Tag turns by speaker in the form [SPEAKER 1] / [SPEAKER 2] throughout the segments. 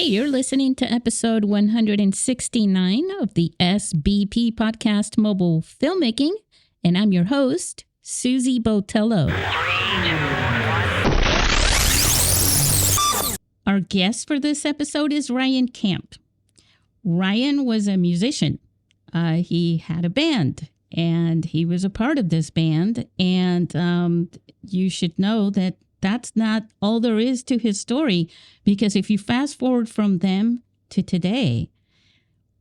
[SPEAKER 1] you're listening to episode 169 of the SBP podcast, Mobile Filmmaking, and I'm your host, Susie Botello. Our guest for this episode is Ryan Camp. Ryan was a musician. He had a band, and he was a part of this band, and you should know that that's not all there is to his story, because if you fast forward from them to today,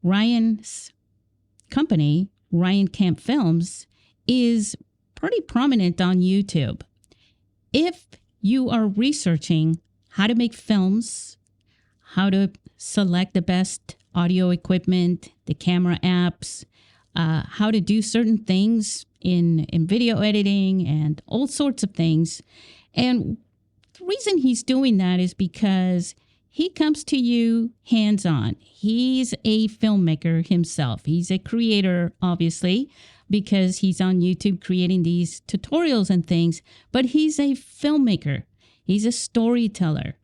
[SPEAKER 1] Ryan's company, Ryan Camp Films, is pretty prominent on YouTube. If you are researching how to make films, how to select the best audio equipment, the camera apps, how to do certain things in video editing and all sorts of things. And the reason he's doing that is because he comes to you hands-on. He's a filmmaker himself. He's a creator, obviously, because he's on YouTube creating these tutorials and things, but he's a filmmaker. He's a storyteller.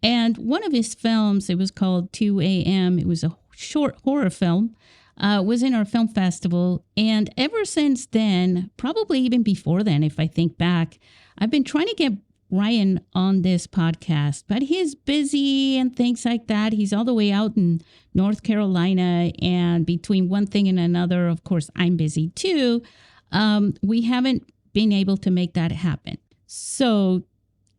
[SPEAKER 1] And one of his films, it was called 2 a.m., it was a short horror film, was in our film festival. And ever since then, probably even before then, if I think back, I've been trying to get Ryan on this podcast, but he's busy and things like that. He's all the way out in North Carolina, and between one thing and another, of course, I'm busy too. We haven't been able to make that happen. So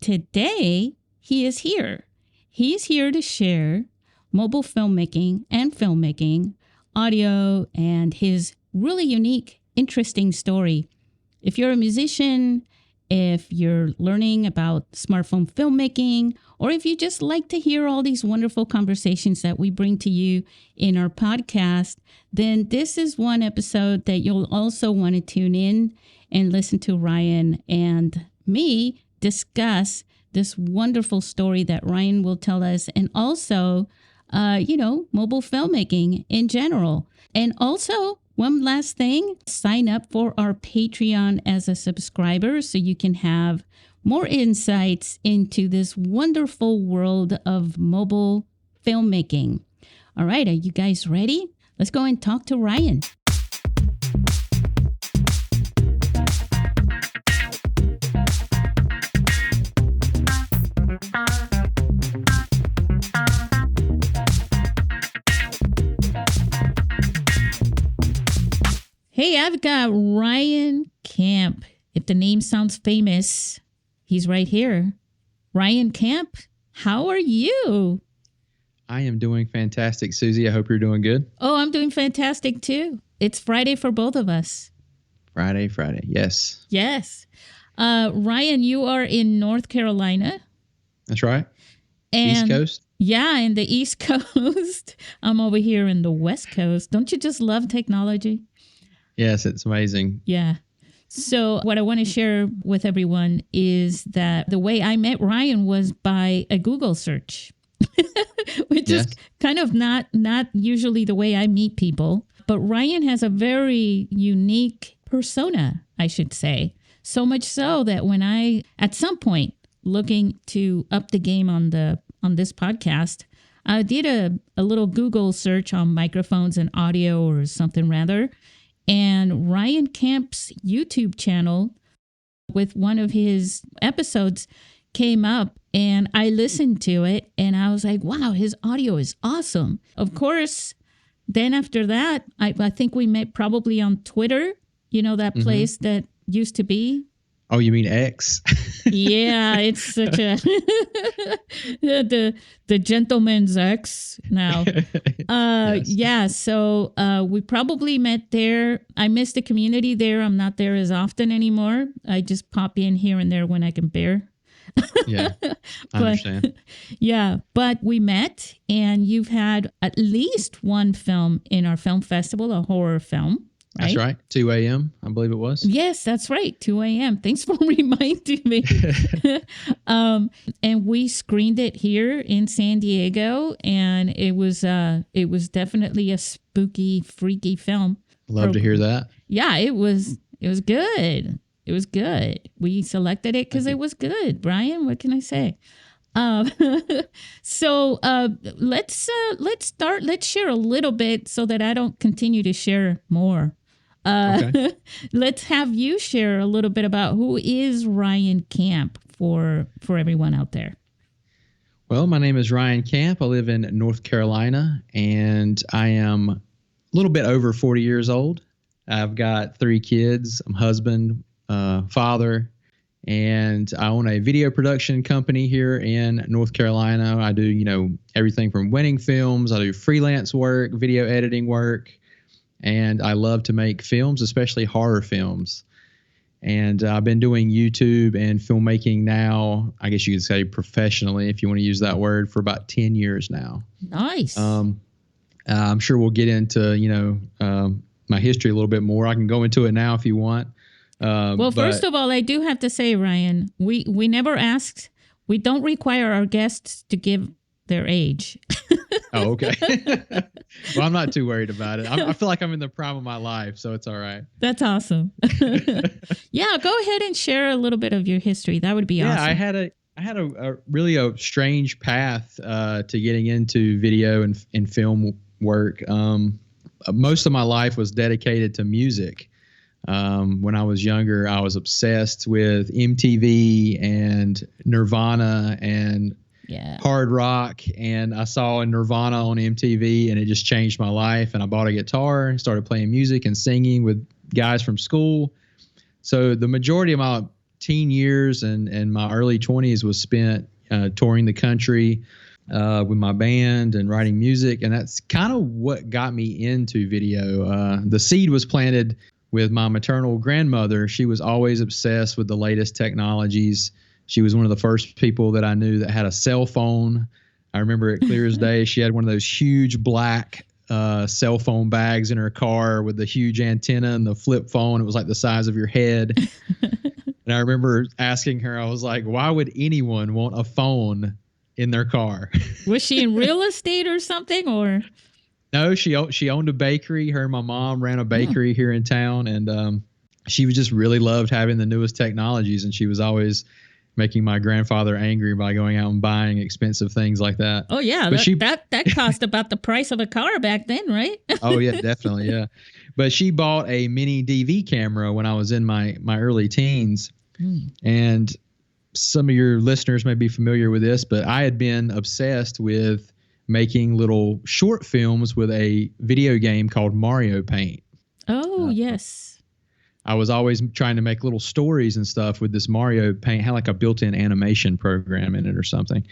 [SPEAKER 1] today, he is here. He's here to share mobile filmmaking and filmmaking, audio, and his really unique, interesting story. If you're a musician, if you're learning about smartphone filmmaking, or if you just like to hear all these wonderful conversations that we bring to you in our podcast, then this is one episode that you'll also want to tune in and listen to Ryan and me discuss this wonderful story that Ryan will tell us, and also, mobile filmmaking in general. And also, one last thing, sign up for our Patreon as a subscriber so you can have more insights into this wonderful world of mobile filmmaking. All right, are you guys ready? Let's go and talk to Ryan. Hey, I've got Ryan Camp. If the name sounds famous, he's right here. Ryan Camp, how are you?
[SPEAKER 2] I am doing fantastic, Susie. I hope you're doing good.
[SPEAKER 1] Oh, I'm doing fantastic too. It's Friday for both of us.
[SPEAKER 2] Friday. Yes.
[SPEAKER 1] Yes. Ryan, you are in North Carolina.
[SPEAKER 2] That's right.
[SPEAKER 1] And
[SPEAKER 2] East Coast?
[SPEAKER 1] Yeah, in the East Coast. I'm over here in the West Coast. Don't you just love technology?
[SPEAKER 2] Yes, it's amazing.
[SPEAKER 1] Yeah. So what I want to share with everyone is that the way I met Ryan was by a Google search, which is kind of not usually the way I meet people. But Ryan has a very unique persona, I should say. So much so that when I, at some point, looking to up the game on this podcast, I did a little Google search on microphones and audio or something rather. And Ryan Camp's YouTube channel with one of his episodes came up, and I listened to it and I was like, wow, his audio is awesome. Of course, then after that, I think we met probably on Twitter, that place that used to be.
[SPEAKER 2] Oh, you mean X?
[SPEAKER 1] Yeah, it's such a the gentleman's X now. Yes. So we probably met there. I miss the community there. I'm not there as often anymore. I just pop in here and there when I can bear.
[SPEAKER 2] Yeah, I understand.
[SPEAKER 1] Yeah, but we met, and you've had at least one film in our film festival, a horror film. Right?
[SPEAKER 2] That's right. 2 a.m., I believe it was.
[SPEAKER 1] Yes, that's right. 2 a.m. Thanks for reminding me. And we screened it here in San Diego, and it was definitely a spooky, freaky film.
[SPEAKER 2] Love to hear that.
[SPEAKER 1] Yeah, it was good. It was good. We selected it because it was good. Brian, what can I say? Um, so let's share a little bit so that I don't continue to share more.
[SPEAKER 2] Okay.
[SPEAKER 1] Let's have you share a little bit about who is Ryan Camp for everyone out there.
[SPEAKER 2] Well, my name is Ryan Camp. I live in North Carolina, and I am a little bit over 40 years old. I've got 3 kids. I'm husband, father, and I own a video production company here in North Carolina. I do, everything from wedding films. I do freelance work, video editing work, and I love to make films, especially horror films. And I've been doing YouTube and filmmaking now, I guess you could say professionally, if you want to use that word, for about 10 years now.
[SPEAKER 1] Nice.
[SPEAKER 2] I'm sure we'll get into, my history a little bit more. I can go into it now if you want.
[SPEAKER 1] Well, first of all, I do have to say, Ryan, we never asked, we don't require our guests to give their age.
[SPEAKER 2] Oh, okay. Well, I'm not too worried about it. I feel like I'm in the prime of my life, so it's all right.
[SPEAKER 1] That's awesome. Yeah, go ahead and share a little bit of your history. That would be awesome.
[SPEAKER 2] Yeah, I had a really strange path to getting into video and film work. Most of my life was dedicated to music. When I was younger, I was obsessed with MTV and Nirvana and hard rock. And I saw Nirvana on MTV, and it just changed my life. And I bought a guitar and started playing music and singing with guys from school. So the majority of my teen years and my early 20s was spent touring the country with my band and writing music. And that's kind of what got me into video. The seed was planted with my maternal grandmother. She was always obsessed with the latest technologies. She was one of the first people that I knew that had a cell phone. I remember it clear as day. She had one of those huge black cell phone bags in her car with the huge antenna and the flip phone. It was like the size of your head. And I remember asking her, I was like, why would anyone want a phone in their car?
[SPEAKER 1] Was she in real estate or something, or?
[SPEAKER 2] No, she owned a bakery. Her and my mom ran a bakery here in town, and she just really loved having the newest technologies, and she was always making my grandfather angry by going out and buying expensive things like that.
[SPEAKER 1] Oh yeah, that cost about the price of a car back then, right?
[SPEAKER 2] Oh yeah, definitely, yeah. But she bought a mini DV camera when I was in my early teens, and some of your listeners may be familiar with this, but I had been obsessed with making little short films with a video game called Mario Paint.
[SPEAKER 1] Oh, yes.
[SPEAKER 2] I was always trying to make little stories and stuff with this Mario Paint. It had like a built-in animation program in it or something.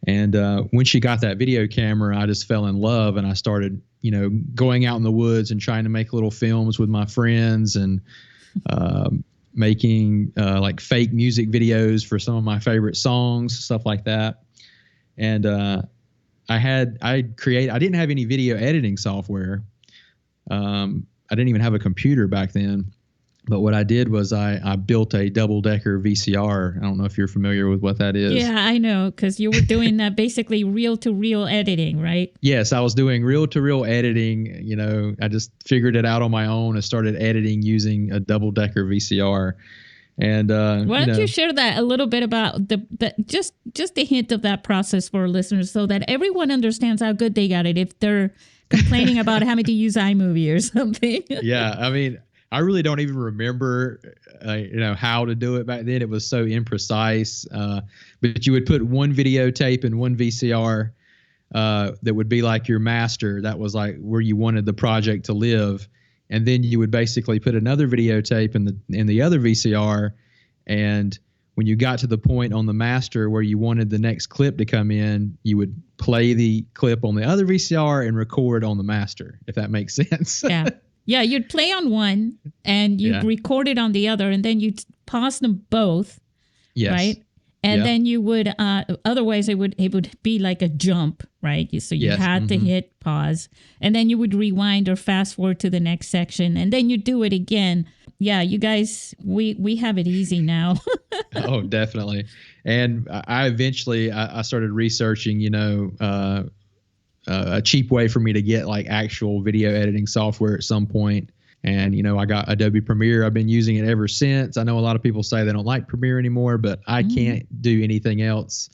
[SPEAKER 2] And when she got that video camera, I just fell in love, and I started, going out in the woods and trying to make little films with my friends and making like fake music videos for some of my favorite songs, stuff like that. And I didn't have any video editing software. I didn't even have a computer back then. But what I did was I built a double-decker VCR. I don't know if you're familiar with what that is.
[SPEAKER 1] Yeah, I know, because you were doing that basically reel-to-reel editing, right?
[SPEAKER 2] Yes, I was doing reel-to-reel editing. I just figured it out on my own and started editing using a double-decker VCR. And
[SPEAKER 1] why don't you share that a little bit about just a hint of that process for our listeners, so that everyone understands how good they got it if they're complaining about having to use iMovie or something.
[SPEAKER 2] Yeah, I mean, I really don't even remember, how to do it back then. It was so imprecise. But you would put one videotape in one VCR that would be like your master. That was like where you wanted the project to live. And then you would basically put another videotape in the other VCR. And when you got to the point on the master where you wanted the next clip to come in, you would play the clip on the other VCR and record on the master, if that makes sense.
[SPEAKER 1] Yeah. Yeah, you'd play on one and you'd record it on the other, and then you'd pause them both. Yes. Right? And then you would, otherwise it would be like a jump, right? So you had to hit pause, and then you would rewind or fast forward to the next section, and then you do it again. Yeah, you guys, we have it easy now.
[SPEAKER 2] Oh, definitely. And I eventually started researching, a cheap way for me to get like actual video editing software at some point. And, I got Adobe Premiere. I've been using it ever since. I know a lot of people say they don't like Premiere anymore, but I can't do anything else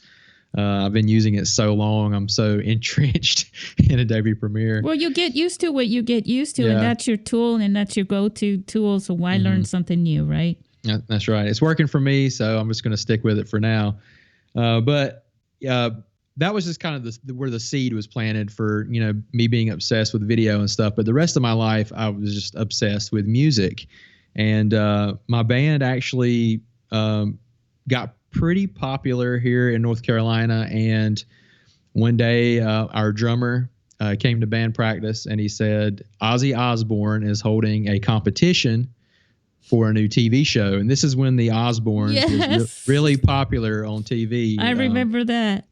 [SPEAKER 2] I've been using it so long. I'm so entrenched in Adobe Premiere.
[SPEAKER 1] Well, you get used to what you get used to, and that's your tool, and that's your go-to tool. So why learn something new, right?
[SPEAKER 2] Yeah, that's right. It's working for me, so I'm just going to stick with it for now. But that was just kind of where the seed was planted for, me being obsessed with video and stuff. But the rest of my life, I was just obsessed with music. And my band actually got pretty popular here in North Carolina. And one day, our drummer came to band practice, and he said, Ozzy Osbourne is holding a competition for a new TV show. And this is when the Osbournes was really popular on TV.
[SPEAKER 1] I remember that.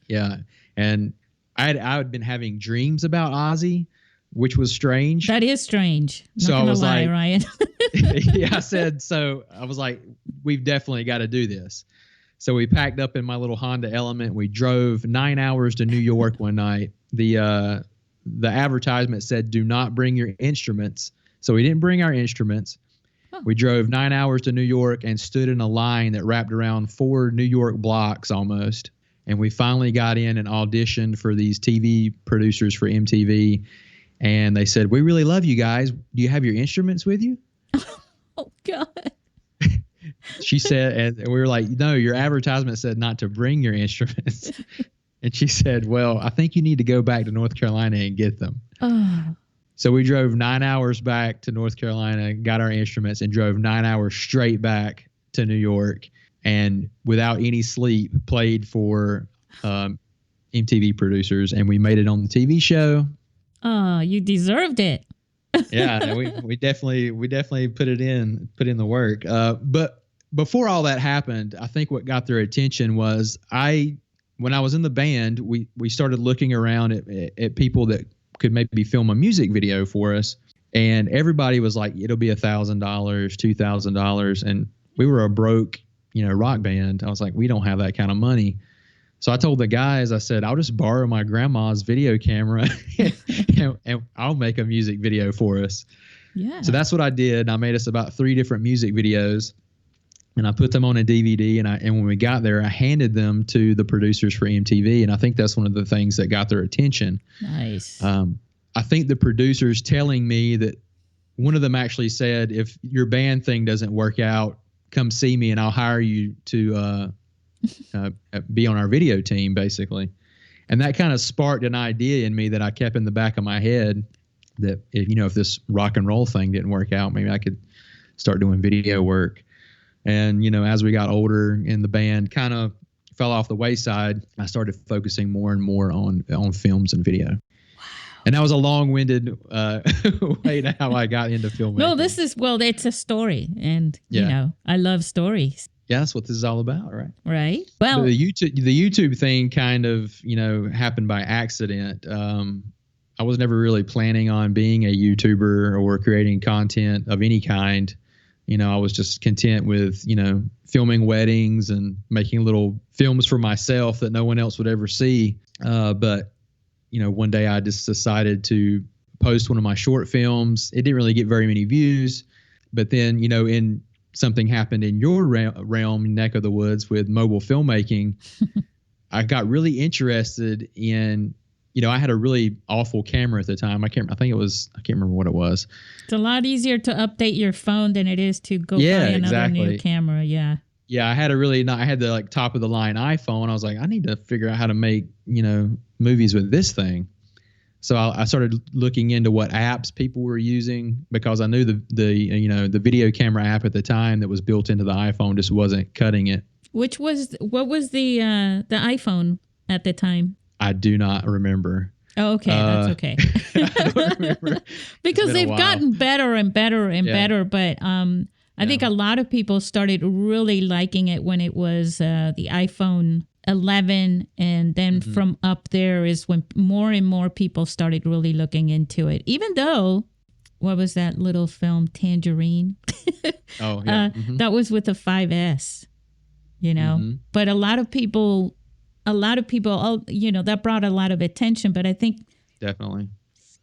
[SPEAKER 2] Yeah. And I had been having dreams about Ozzy, which was strange.
[SPEAKER 1] That is strange.
[SPEAKER 2] So I was like,
[SPEAKER 1] Ryan.
[SPEAKER 2] yeah, I was like, we've definitely got to do this. So we packed up in my little Honda Element. We drove 9 hours to New York one night. The advertisement said, do not bring your instruments. So we didn't bring our instruments. Oh. We drove 9 hours to New York and stood in a line that wrapped around 4 New York blocks almost. And we finally got in and auditioned for these TV producers for MTV. And they said, we really love you guys. Do you have your instruments with you?
[SPEAKER 1] Oh, God.
[SPEAKER 2] She said, and we were like, no, your advertisement said not to bring your instruments. And she said, well, I think you need to go back to North Carolina and get them.
[SPEAKER 1] Oh.
[SPEAKER 2] So we drove 9 hours back to North Carolina, got our instruments, and drove 9 hours straight back to New York. And without any sleep, played for MTV producers. And we made it on the TV show.
[SPEAKER 1] Oh, you deserved it.
[SPEAKER 2] Yeah, we definitely put in the work. But before all that happened, I think what got their attention was when I was in the band, we started looking around at people that could maybe film a music video for us, and everybody was like, it'll be $1,000, $2,000, and we were a broke rock band. I was like, we don't have that kind of money. So I told the guys, I said, I'll just borrow my grandma's video camera and I'll make a music video for us.
[SPEAKER 1] Yeah.
[SPEAKER 2] So that's what I did. I made us about 3 different music videos, and I put them on a DVD. And when we got there, I handed them to the producers for MTV. And I think that's one of the things that got their attention.
[SPEAKER 1] Nice.
[SPEAKER 2] I think the producers telling me that one of them actually said, if your band thing doesn't work out, come see me and I'll hire you to be on our video team, basically. And that kind of sparked an idea in me that I kept in the back of my head that if this rock and roll thing didn't work out, maybe I could start doing video work. And as we got older and the band kind of fell off the wayside, I started focusing more and more on films and video. Wow. And that was a long-winded way to how I got into filmmaking.
[SPEAKER 1] No, it's a story, and I love stories.
[SPEAKER 2] Yeah, that's what this is all about, right?
[SPEAKER 1] Right. Well,
[SPEAKER 2] the YouTube thing kind of, happened by accident. I was never really planning on being a YouTuber or creating content of any kind. I was just content with, filming weddings and making little films for myself that no one else would ever see. But one day I just decided to post one of my short films. It didn't really get very many views, but then, something happened in your realm, neck of the woods, with mobile filmmaking. I got really interested in, I had a really awful camera at the time. I can't remember what it was.
[SPEAKER 1] It's a lot easier to update your phone than it is to go buy another new camera. Yeah.
[SPEAKER 2] Yeah. I had the top of the line iPhone. I was like, I need to figure out how to make, movies with this thing. So I started looking into what apps people were using, because I knew the video camera app at the time that was built into the iPhone just wasn't cutting it.
[SPEAKER 1] What was the iPhone at the time?
[SPEAKER 2] I do not remember.
[SPEAKER 1] Oh, okay, that's okay.
[SPEAKER 2] I don't remember.
[SPEAKER 1] Because they've gotten better and better and better, but I think a lot of people started really liking it when it was the iPhone 11, and then from up there is when more and more people started really looking into it. Even though, what was that little film, Tangerine?
[SPEAKER 2] Oh, yeah.
[SPEAKER 1] That was with a 5S, But a lot of people, that brought a lot of attention. But I think
[SPEAKER 2] definitely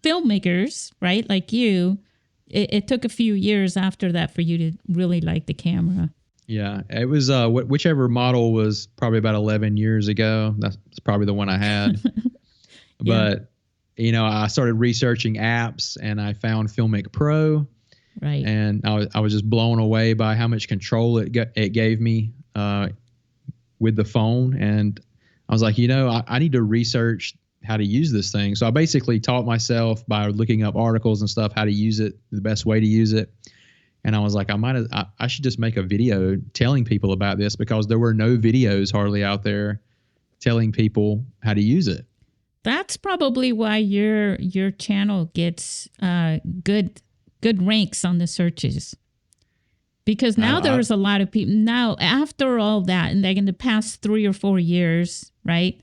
[SPEAKER 1] filmmakers, right, like you, it took a few years after that for you to really like the camera.
[SPEAKER 2] Yeah, it was whichever model was probably about 11 years ago. That's probably the one I had.
[SPEAKER 1] Yeah.
[SPEAKER 2] But I started researching apps, and I found Filmic Pro,
[SPEAKER 1] Right.
[SPEAKER 2] and I was just blown away by how much control it gave me with the phone. And I was like, I need to research how to use this thing. So I basically taught myself by looking up articles and stuff how to use it, the best way to use it. And I was like, I should just make a video telling people about this, because there were no videos hardly out there telling people how to use it.
[SPEAKER 1] That's probably why your channel gets good ranks on the searches. Because now there's a lot of people now after all that, and like in the past 3 or 4 years, right?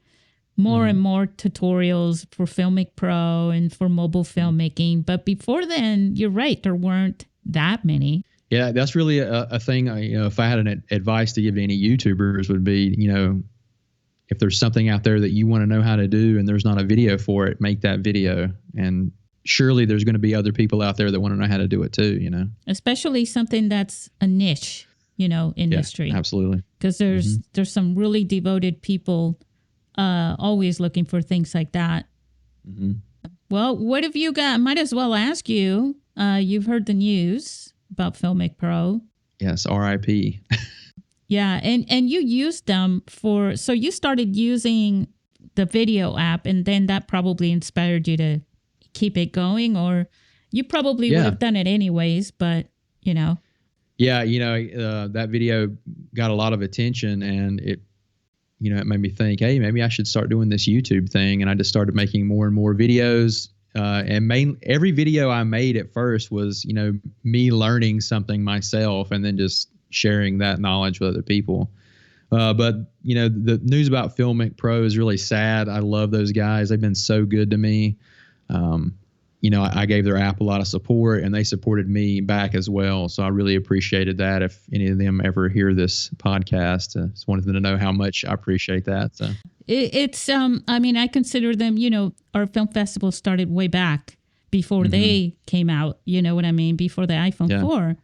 [SPEAKER 1] More and more tutorials for Filmic Pro and for mobile filmmaking. But before then, you're right, there weren't that many.
[SPEAKER 2] Yeah, that's really a thing. If I had an advice to give to any YouTubers, would be, if there's something out there that you want to know how to do and there's not a video for it, make that video. And surely there's going to be other people out there that want to know how to do it too,
[SPEAKER 1] Especially something that's a niche, industry.
[SPEAKER 2] Yeah, absolutely.
[SPEAKER 1] Because there's some really devoted people always looking for things like that.
[SPEAKER 2] Mm-hmm.
[SPEAKER 1] Well, what have you got? Might as well ask you. You've heard the news about Filmic Pro.
[SPEAKER 2] Yes, RIP.
[SPEAKER 1] Yeah, and you used them so you started using the video app, and then that probably inspired you to keep it going, or you probably would have done it anyways, but Yeah,
[SPEAKER 2] that video got a lot of attention, and it made me think, hey, maybe I should start doing this YouTube thing. And I just started making more and more videos. And every video I made at first was, me learning something myself and then just sharing that knowledge with other people. But the news about Filmic Pro is really sad. I love those guys. They've been so good to me. I gave their app a lot of support, and they supported me back as well. So I really appreciated that. If any of them ever hear this podcast, just wanted them to know how much I appreciate that. So
[SPEAKER 1] it's I consider them, our film festival started way back before they came out, you know what I mean? Before the iPhone 4.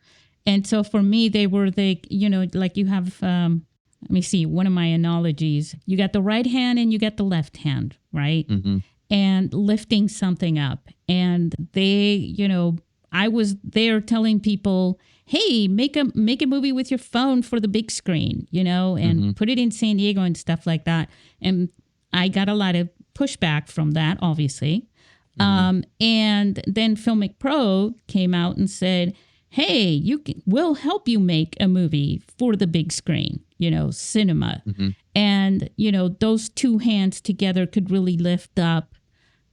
[SPEAKER 1] And so for me, they were like you have, let me see, one of my analogies, you got the right hand and you got the left hand, right? Mm-hmm. And lifting something up. And they, I was there telling people, hey, make a movie with your phone for the big screen, and put it in San Diego and stuff like that. And I got a lot of pushback from that, obviously. And then Filmic Pro came out and said, hey, we'll help you make a movie for the big screen, cinema. Mm-hmm. And, those two hands together could really lift up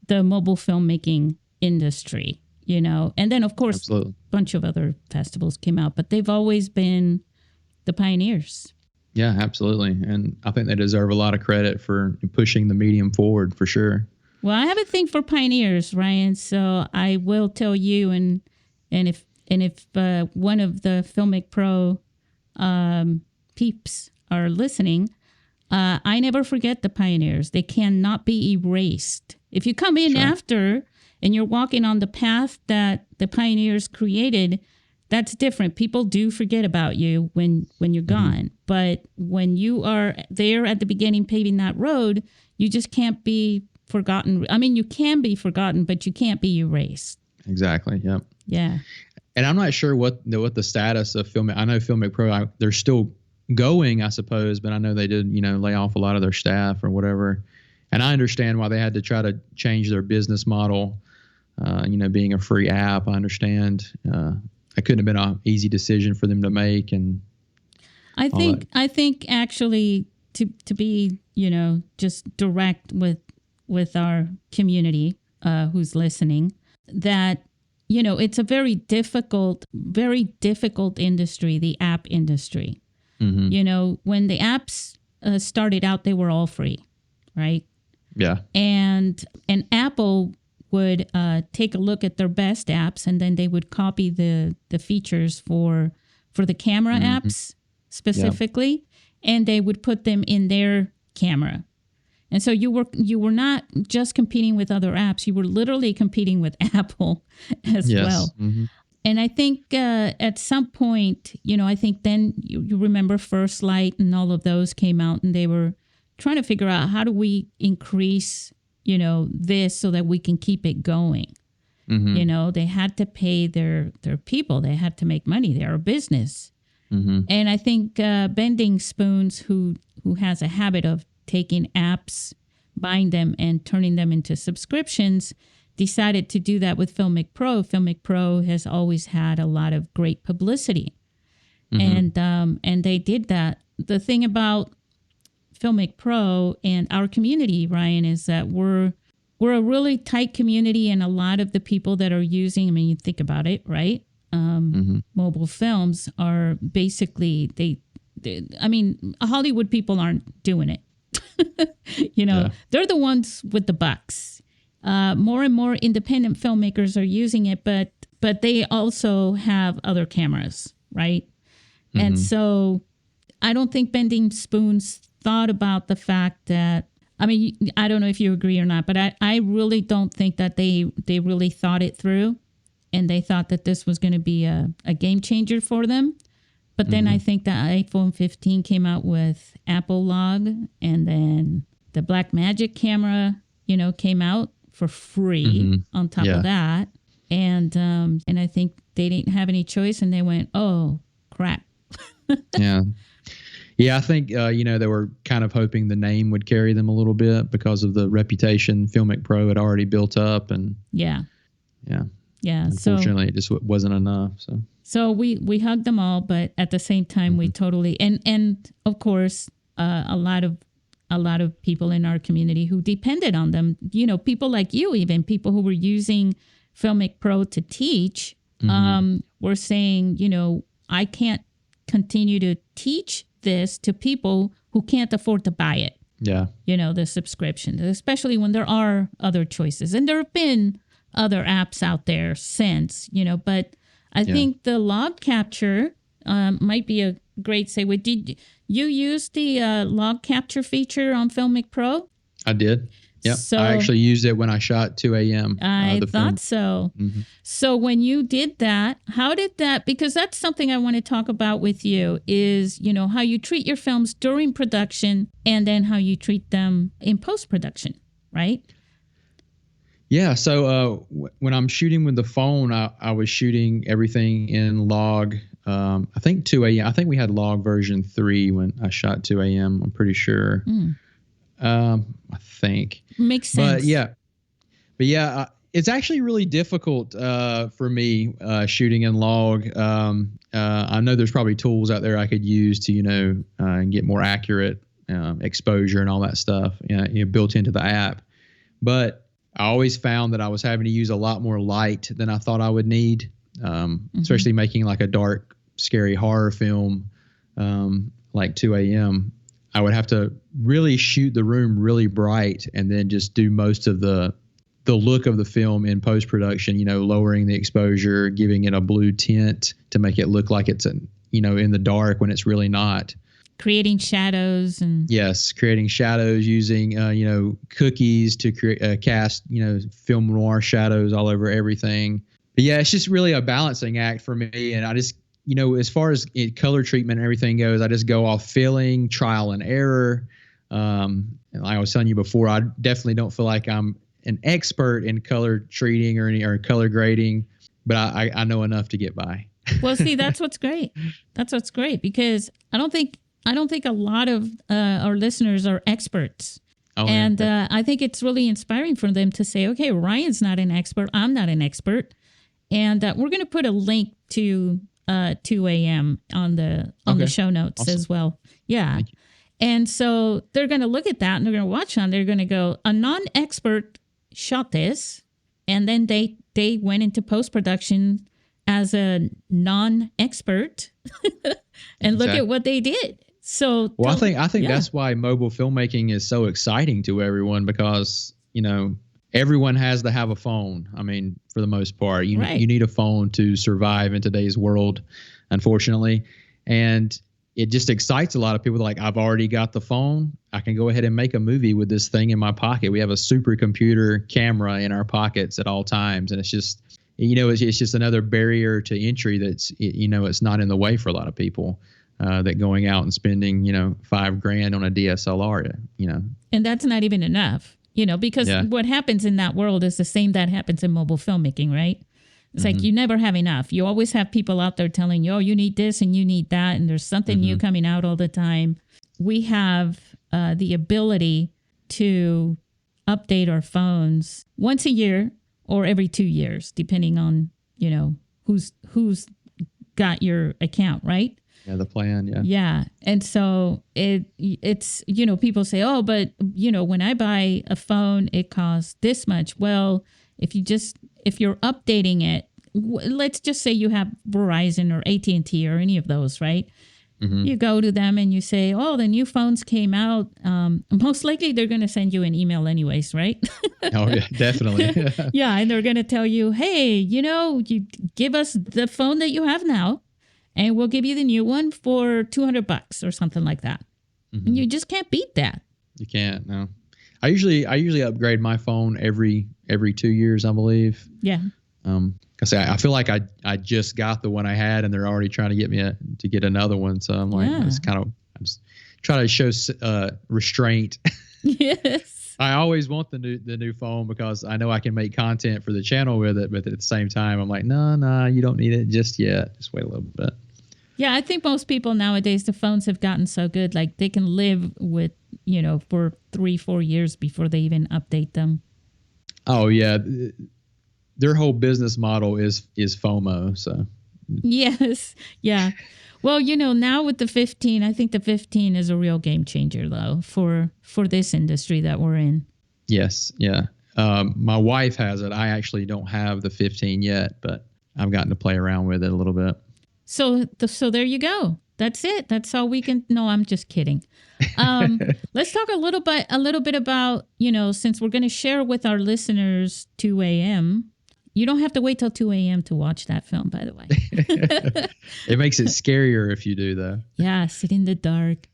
[SPEAKER 1] the mobile filmmaking industry, And then, of course, a bunch of other festivals came out, but they've always been the pioneers.
[SPEAKER 2] Yeah, absolutely. And I think they deserve a lot of credit for pushing the medium forward, for sure.
[SPEAKER 1] Well, I have a thing for pioneers, Ryan, so I will tell you, and if one of the Filmic Pro peeps are listening, I never forget the pioneers. They cannot be erased. If you come in after and you're walking on the path that the pioneers created, that's different. People do forget about you when you're gone. But when you are there at the beginning paving that road, you just can't be forgotten. I mean, you can be forgotten, but you can't be erased.
[SPEAKER 2] Exactly. Yep.
[SPEAKER 1] Yeah.
[SPEAKER 2] And I'm not sure what the status of Filmic. I know Filmic Pro, they're still going, I suppose, but I know they did, lay off a lot of their staff or whatever. And I understand why they had to try to change their business model. Being a free app, I understand. It couldn't have been an easy decision for them to make. And I
[SPEAKER 1] think actually to be, just direct with our community who's listening, that it's a very difficult industry, the app industry. Mm-hmm. When the apps started out, they were all free, right?
[SPEAKER 2] Yeah.
[SPEAKER 1] And Apple would take a look at their best apps, and then they would copy the features for the camera apps specifically, and they would put them in their camera. And so you were not just competing with other apps, you were literally competing with Apple as well. Mm-hmm. And I think at some point, I think then you remember First Light and all of those came out, and they were trying to figure out how do we increase, this so that we can keep it going.
[SPEAKER 2] Mm-hmm.
[SPEAKER 1] They had to pay their people. They had to make money. They're a business.
[SPEAKER 2] Mm-hmm.
[SPEAKER 1] And I think Bending Spoons, who has a habit of taking apps, buying them and turning them into subscriptions, decided to do that with Filmic Pro. Filmic Pro has always had a lot of great publicity.
[SPEAKER 2] Mm-hmm.
[SPEAKER 1] And they did that. The thing about Filmic Pro and our community, Ryan, is that we're a really tight community, and a lot of the people that are using, I mean, you think about it, right? Mobile films are basically, I mean, Hollywood people aren't doing it. They're the ones with the bucks. More and more independent filmmakers are using it, but they also have other cameras, right?
[SPEAKER 2] Mm-hmm.
[SPEAKER 1] And so I don't think Bending Spoons thought about the fact that, I mean, I don't know if you agree or not, but I really don't think that they really thought it through, and they thought that this was going to be a game changer for them. But then I think the iPhone 15 came out with Apple Log, and then the Blackmagic camera, came out for free on top of that. And I think they didn't have any choice, and they went, oh, crap.
[SPEAKER 2] Yeah. Yeah, I think, they were kind of hoping the name would carry them a little bit because of the reputation Filmic Pro had already built up. And
[SPEAKER 1] yeah.
[SPEAKER 2] Unfortunately, it just wasn't enough.
[SPEAKER 1] So we hugged them all, but at the same time, we totally, and of course, a lot of people in our community who depended on them, people like you, even people who were using Filmic Pro to teach, were saying, I can't continue to teach this to people who can't afford to buy it.
[SPEAKER 2] Yeah.
[SPEAKER 1] The subscription, especially when there are other choices. And there have been other apps out there since, but I think the log capture might be a great segue. Did you use the log capture feature on Filmic Pro?
[SPEAKER 2] I did. Yeah,
[SPEAKER 1] so,
[SPEAKER 2] I actually used it when I shot 2 a.m.
[SPEAKER 1] I thought so. Mm-hmm. So when you did that, how did that, because that's something I want to talk about with you, is, how you treat your films during production and then how you treat them in post-production, right?
[SPEAKER 2] Yeah, so when I'm shooting with the phone, I was shooting everything in log, I think 2 a.m. I think we had log version 3 when I shot 2 a.m. I'm pretty sure. I think.
[SPEAKER 1] Makes sense.
[SPEAKER 2] But yeah, it's actually really difficult for me shooting in log. I know there's probably tools out there I could use to get more accurate exposure and all that stuff built into the app. But I always found that I was having to use a lot more light than I thought I would need, especially making like a dark, scary horror film like 2 a.m. I would have to really shoot the room really bright and then just do most of the look of the film in post-production, lowering the exposure, giving it a blue tint to make it look like it's, in the dark when it's really not.
[SPEAKER 1] Creating shadows and
[SPEAKER 2] creating shadows using cookies to create cast film noir shadows all over everything. But yeah, it's just really a balancing act for me, and I just as far as color treatment and everything goes, I just go off feeling, trial and error. And like I was telling you before, I definitely don't feel like I'm an expert in color treating or color grading, but I know enough to get by.
[SPEAKER 1] Well, see, that's what's great. That's what's great, because I don't think a lot of our listeners are experts. And I think it's really inspiring for them to say, okay, Ryan's not an expert. I'm not an expert. And we're going to put a link to 2 a.m. on the show notes as well. Yeah. And so they're going to look at that and they're going to watch on. They're going to go, a non-expert shot this. And then they went into post-production as a non-expert and look at what they did. So,
[SPEAKER 2] well, I think that's why mobile filmmaking is so exciting to everyone, because, everyone has to have a phone. I mean, for the most part, you need a phone to survive in today's world, unfortunately. And it just excites a lot of people. Like, I've already got the phone. I can go ahead and make a movie with this thing in my pocket. We have a supercomputer camera in our pockets at all times. And it's just, it's just another barrier to entry that's, it's not in the way for a lot of people, that going out and spending, $5,000 on a DSLR,
[SPEAKER 1] And that's not even enough, because what happens in that world is the same that happens in mobile filmmaking, right? It's like you never have enough. You always have people out there telling you, oh, you need this and you need that. And there's something new coming out all the time. We have the ability to update our phones once a year or every 2 years, depending on, who's got your account, right?
[SPEAKER 2] Yeah, the plan, yeah.
[SPEAKER 1] Yeah. And so it's, people say, oh, but, when I buy a phone, it costs this much. Well, if you're updating it, let's just say you have Verizon or AT&T or any of those, right? You go to them and you say, oh, the new phones came out. Most likely they're going to send you an email anyways, right?
[SPEAKER 2] Oh, yeah, definitely.
[SPEAKER 1] Yeah. And they're going to tell you, hey, you give us the phone that you have now and we'll give you the new one for $200 or something like that. And you just can't beat that.
[SPEAKER 2] You can't, no. I usually upgrade my phone every 2 years, I believe.
[SPEAKER 1] Yeah.
[SPEAKER 2] I feel like I just got the one I had, and they're already trying to get me to get another one. So I'm like, I'm just trying to show restraint.
[SPEAKER 1] Yes.
[SPEAKER 2] I always want the new phone because I know I can make content for the channel with it, but at the same time, I'm like, no, you don't need it just yet. Just wait a little bit.
[SPEAKER 1] Yeah, I think most people nowadays, the phones have gotten so good, like they can live with, for 3-4 years before they even update them.
[SPEAKER 2] Oh yeah. Their whole business model is FOMO. So
[SPEAKER 1] yes. Yeah. Well, now with the 15, I think the 15 is a real game changer though, for this industry that we're in.
[SPEAKER 2] Yes. Yeah. My wife has it. I actually don't have the 15 yet, but I've gotten to play around with it a little bit.
[SPEAKER 1] So there you go. That's it. That's all we can. No, I'm just kidding. Let's talk a little bit about, since we're going to share with our listeners 2 a.m., you don't have to wait till 2 a.m. to watch that film, by the way.
[SPEAKER 2] It makes it scarier if you do, though.
[SPEAKER 1] Yeah, sit in the dark.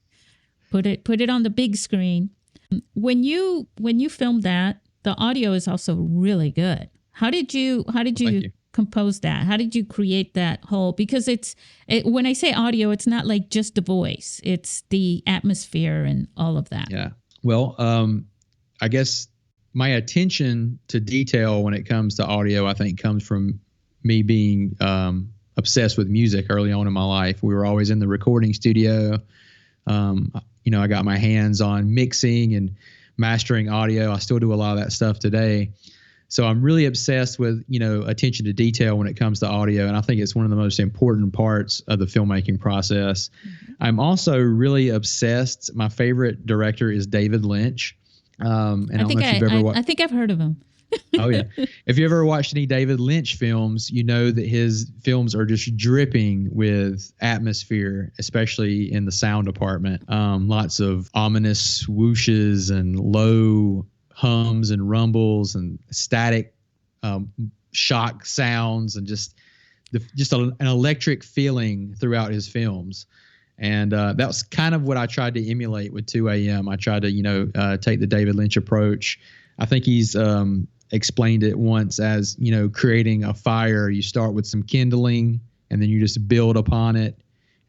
[SPEAKER 1] Put it on the big screen. When you filmed that, the audio is also really good. How did you compose that? How did you create that whole? Because when I say audio, it's not like just the voice. It's the atmosphere and all of that.
[SPEAKER 2] Yeah. Well, I guess my attention to detail when it comes to audio, I think, comes from me being obsessed with music early on in my life. We were always in the recording studio. I got my hands on mixing and mastering audio. I still do a lot of that stuff today. So I'm really obsessed with, attention to detail when it comes to audio. And I think it's one of the most important parts of the filmmaking process. I'm also really obsessed. My favorite director is David Lynch. And I
[SPEAKER 1] think I've heard of him.
[SPEAKER 2] Oh, yeah. If you ever watched any David Lynch films, you know that his films are just dripping with atmosphere, especially in the sound department. Lots of ominous whooshes and low hums and rumbles and static shock sounds and just an electric feeling throughout his films. And that's kind of what I tried to emulate with 2 a.m. I tried to, take the David Lynch approach. I think he's explained it once as, creating a fire. You start with some kindling and then you just build upon it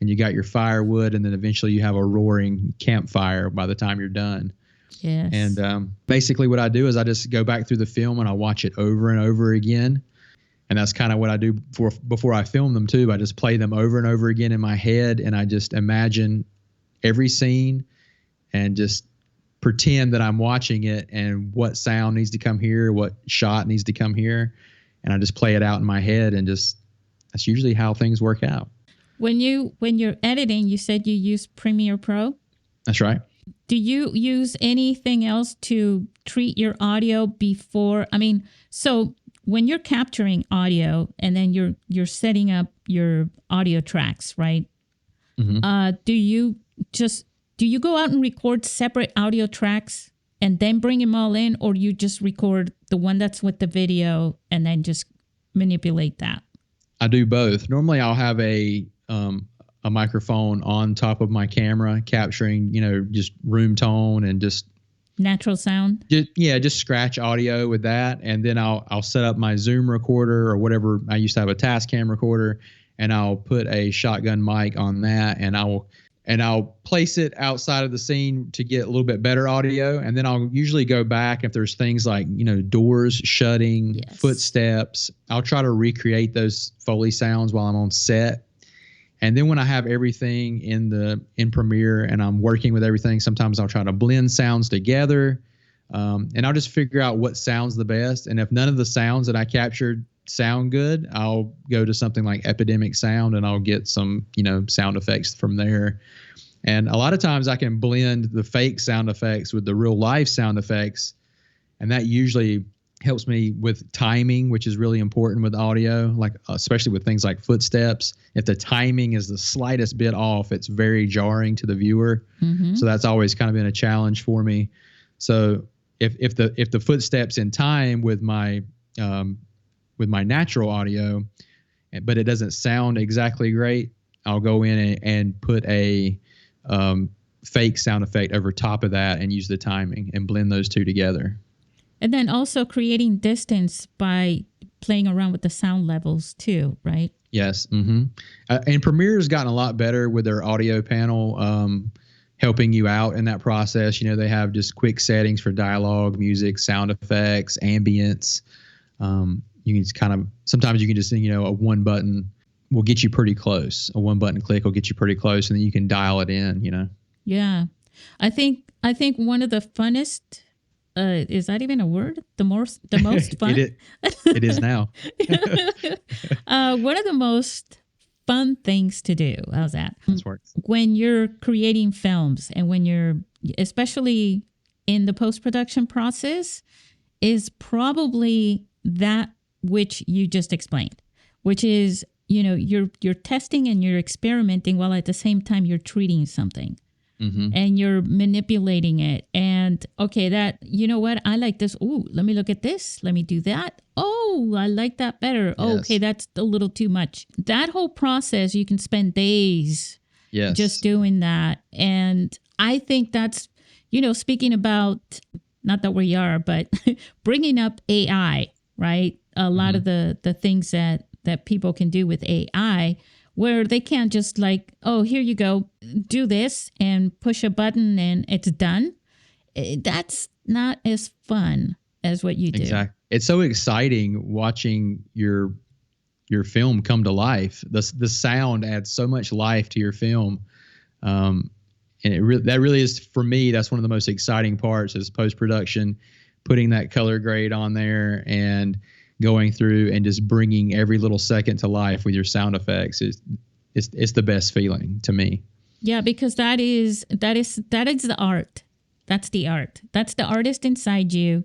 [SPEAKER 2] and you got your firewood and then eventually you have a roaring campfire by the time you're done.
[SPEAKER 1] Yes.
[SPEAKER 2] And basically what I do is I just go back through the film and I watch it over and over again. And that's kind of what I do before I film them too. I just play them over and over again in my head and I just imagine every scene and just pretend that I'm watching it and what sound needs to come here, what shot needs to come here. And I just play it out in my head and that's usually how things work out.
[SPEAKER 1] When you're editing, you said you use Premiere Pro?
[SPEAKER 2] That's right.
[SPEAKER 1] Do you use anything else to treat your audio before? So when you're capturing audio and then you're setting up your audio tracks, right? Mm-hmm. Do you go out and record separate audio tracks and then bring them all in, or you just record the one that's with the video and then just manipulate that?
[SPEAKER 2] I do both. Normally I'll have a microphone on top of my camera capturing, just room tone and just
[SPEAKER 1] Natural sound.
[SPEAKER 2] Just scratch audio with that, and then I'll set up my Zoom recorder or whatever. I used to have a Tascam recorder, and I'll put a shotgun mic on that, and I'll place it outside of the scene to get a little bit better audio, and then I'll usually go back if there's things like doors shutting,
[SPEAKER 1] Yes.
[SPEAKER 2] footsteps. I'll try to recreate those Foley sounds while I'm on set. And then when I have everything in Premiere and I'm working with everything, sometimes I'll try to blend sounds together, and I'll just figure out what sounds the best. And if none of the sounds that I captured sound good, I'll go to something like Epidemic Sound and I'll get some sound effects from there. And a lot of times I can blend the fake sound effects with the real life sound effects, and that usually helps me with timing, which is really important with audio, like especially with things like footsteps. If the timing is the slightest bit off, it's very jarring to the viewer.
[SPEAKER 1] Mm-hmm.
[SPEAKER 2] So that's always kind of been a challenge for me. So if the footsteps in time with my natural audio, but it doesn't sound exactly great, I'll go in and put a fake sound effect over top of that and use the timing and blend those two together.
[SPEAKER 1] And then also creating distance by playing around with the sound levels too, right?
[SPEAKER 2] Yes. Mm-hmm. And Premiere has gotten a lot better with their audio panel, helping you out in that process. They have just quick settings for dialogue, music, sound effects, ambience. You can just sometimes you can just, a one button will get you pretty close. A one button click will get you pretty close, and then you can dial it in,
[SPEAKER 1] Yeah. I think one of the funnest, is that even a word? The most fun?
[SPEAKER 2] It is now.
[SPEAKER 1] One of the most fun things to do. How's that?
[SPEAKER 2] This works.
[SPEAKER 1] When you're creating films and when you're, especially in the post-production process, is probably that which you just explained, which is, you're testing and you're experimenting while at the same time you're treating something. Mm-hmm. And you're manipulating it. And okay, that, what? I like this. Oh, let me look at this. Let me do that. Oh, I like that better. Oh,
[SPEAKER 2] Yes.
[SPEAKER 1] okay, that's a little too much. That whole process, you can spend days just doing that. And I think that's, speaking about, not that we are, but bringing up AI, right? A lot of the things that people can do with AI, where they can't just like, oh, here you go, do this and push a button and it's done. That's not as fun as what you do.
[SPEAKER 2] Exactly. It's so exciting watching your film come to life. The sound adds so much life to your film. And that really is, for me, that's one of the most exciting parts is post-production, putting that color grade on there and going through and just bringing every little second to life with your sound effects. It's the best feeling to me.
[SPEAKER 1] Yeah, because that is the art. That's the art. That's the artist inside you,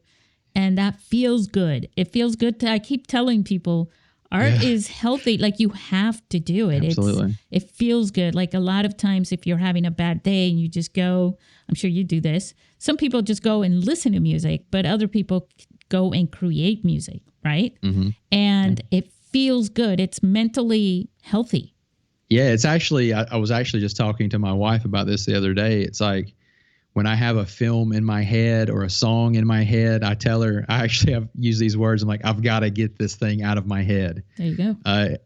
[SPEAKER 1] and that feels good. It feels good I keep telling people, art is healthy. Like, you have to do it.
[SPEAKER 2] Absolutely.
[SPEAKER 1] It feels good. Like, a lot of times if you're having a bad day and you just go, I'm sure you do this. Some people just go and listen to music, but other people go and create music, right? Mm-hmm. And it feels good. It's mentally healthy.
[SPEAKER 2] Yeah, it's actually, I was actually just talking to my wife about this the other day. It's like when I have a film in my head or a song in my head, I tell her, I actually have used these words. I'm like, I've got to get this thing out of my head.
[SPEAKER 1] There you go.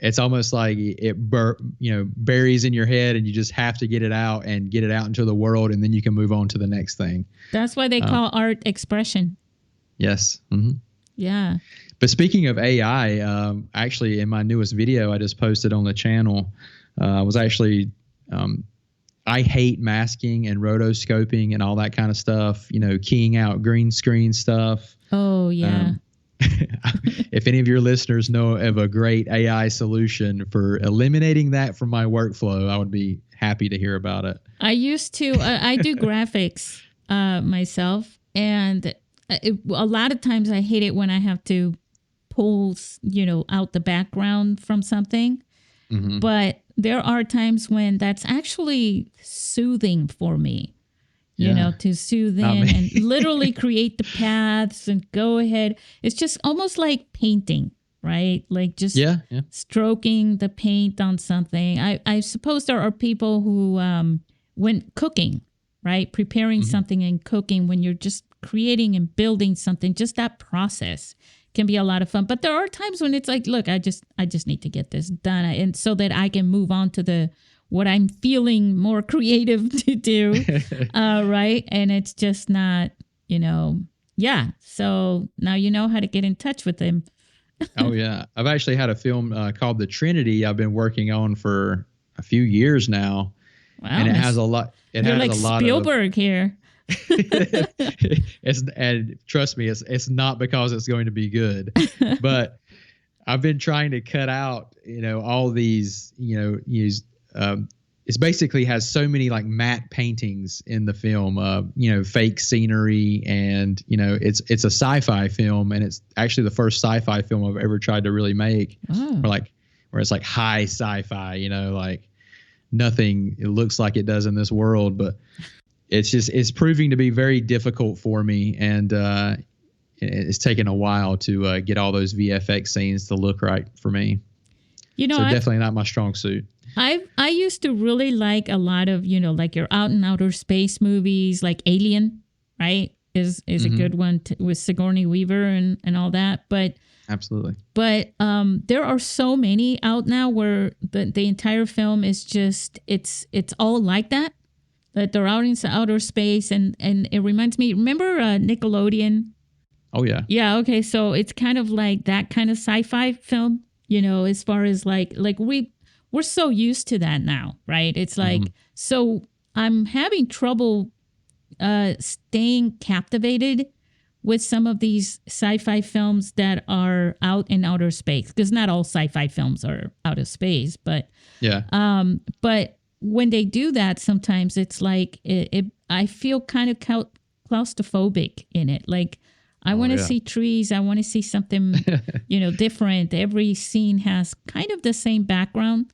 [SPEAKER 2] It's almost like it buries in your head, and you just have to get it out into the world, and then you can move on to the next thing.
[SPEAKER 1] That's why they call art expression.
[SPEAKER 2] Yes. Mm-hmm.
[SPEAKER 1] Yeah.
[SPEAKER 2] But speaking of AI, actually in my newest video I just posted on the channel, I was actually, I hate masking and rotoscoping and all that kind of stuff, keying out green screen stuff.
[SPEAKER 1] Oh, yeah.
[SPEAKER 2] If any of your listeners know of a great AI solution for eliminating that from my workflow, I would be happy to hear about it.
[SPEAKER 1] I used to, I do graphics myself, and a lot of times I hate it when I have to pull, out the background from something. Mm-hmm. But there are times when that's actually soothing for me, to soothe in and literally create the paths and go ahead. It's just almost like painting, right? Like just stroking the paint on something. I suppose there are people who, when cooking, right? Preparing something and cooking, when you're just creating and building something, just that process can be a lot of fun. But there are times when it's like, look, I just need to get this done, and so that I can move on to what I'm feeling more creative to do, right? And it's just not, yeah. So now you know how to get in touch with him.
[SPEAKER 2] Oh yeah, I've actually had a film called The Trinity I've been working on for a few years now, and it has a lot. It
[SPEAKER 1] You're
[SPEAKER 2] has
[SPEAKER 1] like
[SPEAKER 2] a lot
[SPEAKER 1] Spielberg here.
[SPEAKER 2] And trust me, it's not because it's going to be good, but I've been trying to cut out, all these, it's basically has so many like matte paintings in the film, fake scenery, and it's a sci-fi film, and it's actually the first sci-fi film I've ever tried to really make, where it's like high sci-fi, like nothing it looks like it does in this world, but it's proving to be very difficult for me, and it's taken a while to get all those VFX scenes to look right for me. So definitely not my strong suit.
[SPEAKER 1] I used to really like a lot of, like your out and outer space movies, like Alien, right? Is a good one with Sigourney Weaver and all that. But
[SPEAKER 2] absolutely.
[SPEAKER 1] But there are so many out now where the entire film is just it's all like that they're out in outer space, and it reminds me. Remember Nickelodeon?
[SPEAKER 2] Oh yeah.
[SPEAKER 1] Yeah. Okay. So it's kind of like that kind of sci-fi film. As far as like we're so used to that now, right? It's like, so I'm having trouble staying captivated with some of these sci-fi films that are out in outer space, because not all sci-fi films are out of space, but but when they do that, sometimes it's like I feel kind of claustrophobic in it. Like I want to see trees. I want to see something, different. Every scene has kind of the same background.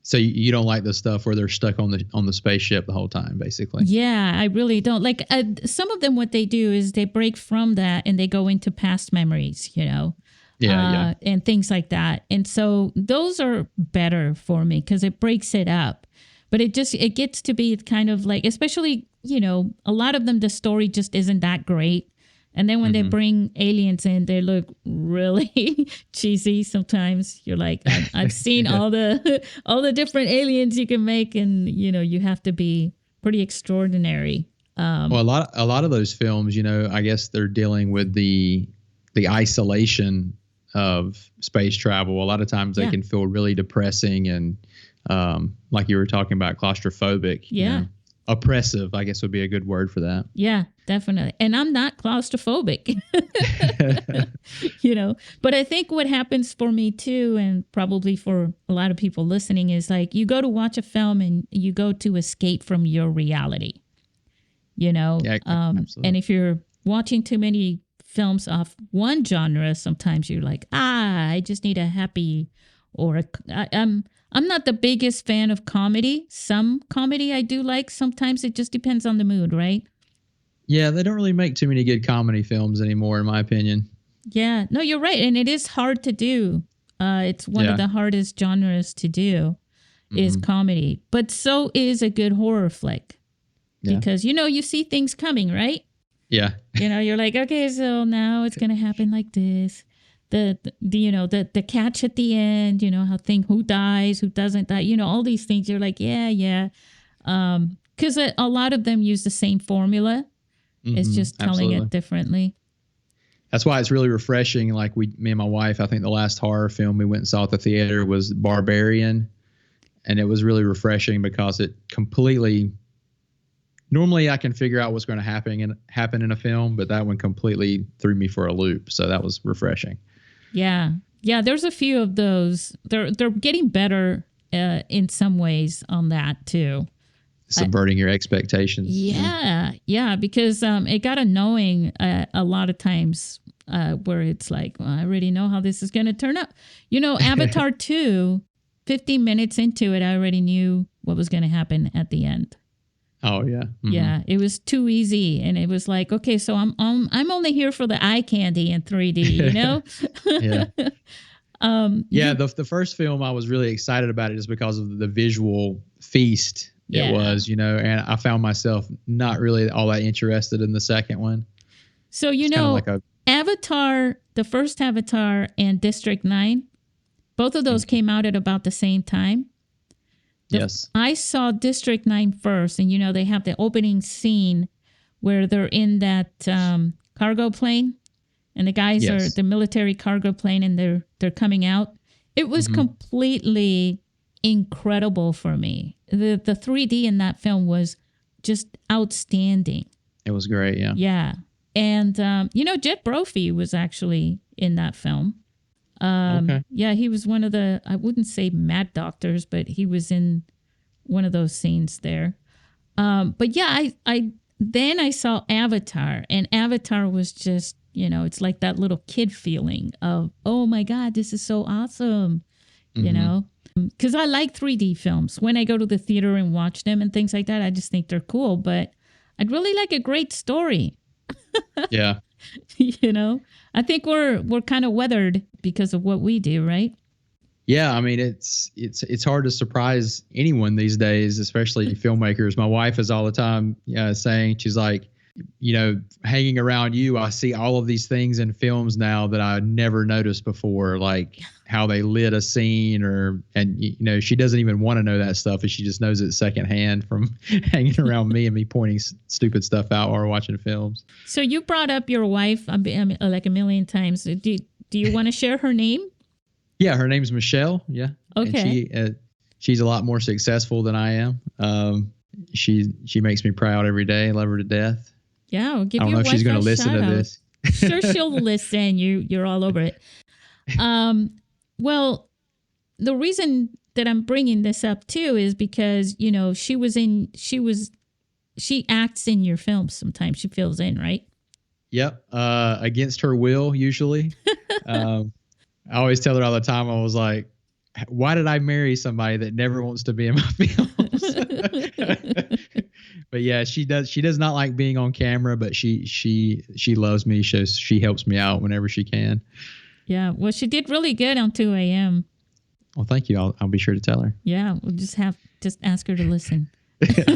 [SPEAKER 2] So you don't like the stuff where they're stuck on the spaceship the whole time, basically?
[SPEAKER 1] Yeah, I really don't. Like some of them, what they do is they break from that and they go into past memories, and things like that. And so those are better for me because it breaks it up. But it gets to be kind of like, especially, a lot of them, the story just isn't that great. And then when they bring aliens in, they look really cheesy. Sometimes you're like, I've seen all the different aliens you can make, and you have to be pretty extraordinary.
[SPEAKER 2] Well, a lot of those films, I guess they're dealing with the isolation of space travel. A lot of times they can feel really depressing and like you were talking about, claustrophobic.
[SPEAKER 1] Yeah.
[SPEAKER 2] Oppressive, I guess would be a good word for that.
[SPEAKER 1] Yeah, definitely. And I'm not claustrophobic, but I think what happens for me too, and probably for a lot of people listening, is like you go to watch a film and you go to escape from your reality,
[SPEAKER 2] Yeah, absolutely.
[SPEAKER 1] And if you're watching too many films of one genre, sometimes you're like, I just need a happy, or I'm not the biggest fan of comedy. Some comedy I do like. Sometimes it just depends on the mood, right?
[SPEAKER 2] Yeah, they don't really make too many good comedy films anymore, in my opinion.
[SPEAKER 1] Yeah, no, you're right. And it is hard to do. It's one of the hardest genres to do is comedy. But so is a good horror flick. Yeah. Because, you see things coming, right?
[SPEAKER 2] Yeah.
[SPEAKER 1] You're like, okay, so now it's going to happen like this. The catch at the end, who dies, who doesn't die, all these things. You're like, yeah. Because a lot of them use the same formula. It's just telling it differently.
[SPEAKER 2] That's why it's really refreshing. Like me and my wife, I think the last horror film we went and saw at the theater was Barbarian. And it was really refreshing because it completely, normally I can figure out what's going to happen in a film, but that one completely threw me for a loop. So that was refreshing.
[SPEAKER 1] Yeah. There's a few of those. They're getting better in some ways on that too.
[SPEAKER 2] Subverting your expectations.
[SPEAKER 1] Yeah, because it got annoying a lot of times where it's like, well, I already know how this is going to turn out. Avatar 2, 15 minutes into it, I already knew what was going to happen at the end.
[SPEAKER 2] Oh yeah.
[SPEAKER 1] Yeah, it was too easy, and it was like, okay, so I'm only here for the eye candy in 3D,
[SPEAKER 2] Yeah. The first film I was really excited about it just because of the visual feast it was, and I found myself not really all that interested in the second one.
[SPEAKER 1] So,
[SPEAKER 2] It's kind of like
[SPEAKER 1] Avatar, the first Avatar and District 9, both of those came out at about the same time.
[SPEAKER 2] Yes.
[SPEAKER 1] I saw District 9 first, and they have the opening scene where they're in that cargo plane, and the guys are the military cargo plane, and they're coming out. It was completely incredible for me. The 3D in that film was just outstanding.
[SPEAKER 2] It was great, yeah.
[SPEAKER 1] Yeah. And, Jet Brophy was actually in that film.
[SPEAKER 2] Okay.
[SPEAKER 1] Yeah, he was one of the, I wouldn't say mad doctors, but he was in one of those scenes there. But yeah, then I saw Avatar, and Avatar was just, it's like that little kid feeling of, oh my God, this is so awesome, because I like 3D films. When I go to the theater and watch them and things like that, I just think they're cool, but I'd really like a great story.
[SPEAKER 2] Yeah.
[SPEAKER 1] I think we're kind of weathered because of what we do, right?
[SPEAKER 2] Yeah, I mean it's hard to surprise anyone these days, especially filmmakers. My wife is all the time saying, she's like, hanging around you, I see all of these things in films now that I never noticed before, like how they lit a scene, and she doesn't even want to know that stuff, and she just knows it secondhand from hanging around me and me pointing stupid stuff out while we're watching films.
[SPEAKER 1] So you brought up your wife like a million times. Do you want to share her name?
[SPEAKER 2] Yeah, her name's Michelle. Yeah.
[SPEAKER 1] Okay.
[SPEAKER 2] And she's a lot more successful than I am. She makes me proud every day. Love her to death.
[SPEAKER 1] Yeah, I'll give
[SPEAKER 2] I don't know if she's going to listen to this.
[SPEAKER 1] Sure, she'll listen. You're all over it. Well, the reason that I'm bringing this up too is because she acts in your films sometimes. She fills in, right?
[SPEAKER 2] Yep. Against her will, usually. I always tell her all the time. I was like, why did I marry somebody that never wants to be in my films? But yeah, she does not like being on camera, but she loves me. She helps me out whenever she can.
[SPEAKER 1] Yeah. Well, she did really good on 2 a.m.
[SPEAKER 2] Well, thank you. I'll be sure to tell her.
[SPEAKER 1] Yeah. We'll just ask her to listen.